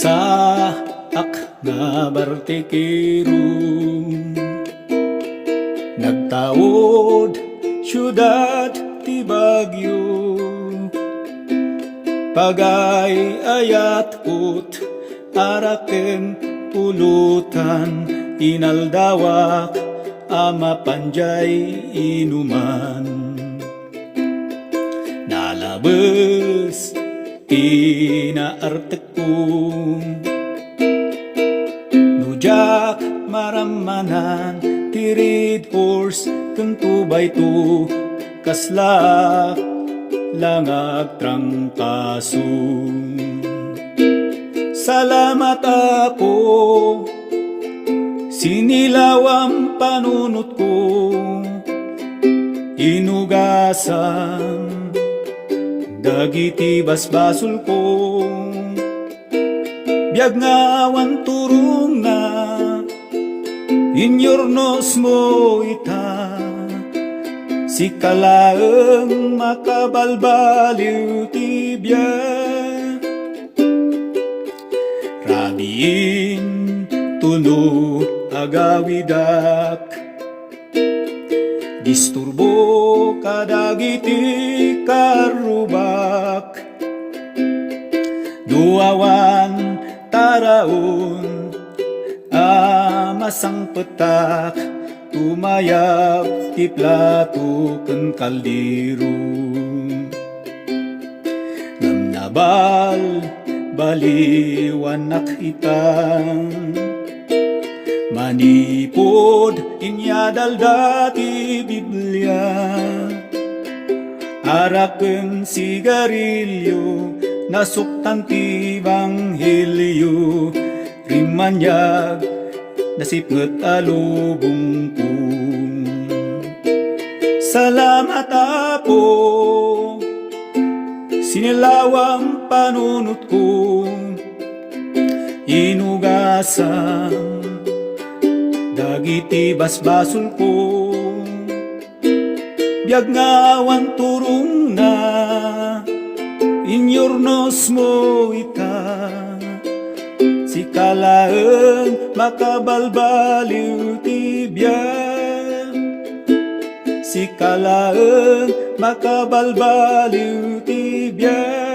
Sa nga bartikirum nagtawod syudad ti Bagyo, pagay ayat ut araken pulutan inaldawak ama panjay inuman nalabes inaartekum nujak maramanan tirid horse kentubay tu kaslak langag trangkasum. Salamat ako sinilawang panunot ko inugasan dagiti basbasol ko biag ngawan turong na inyornos mo ita si kalaeng makabalbaliw ti biag rabiin tulo agawidak disturbo kadagiti karubak duawan taraon amasang petak tumayap ti plato ken kaldero namnabal baliwanak itang manipod inyadal dati Biblia araken sigarilyo nasuktan ti Banghelyo rimanyag nasipnget alubong ko. Salamat apo sinilawang panunot ko inugasan dagiti basbasol ko biag ngawan turong na inyornos mo ita si kalaeng makabalbaliw ti biag si kalaeng makabalbaliw ti biag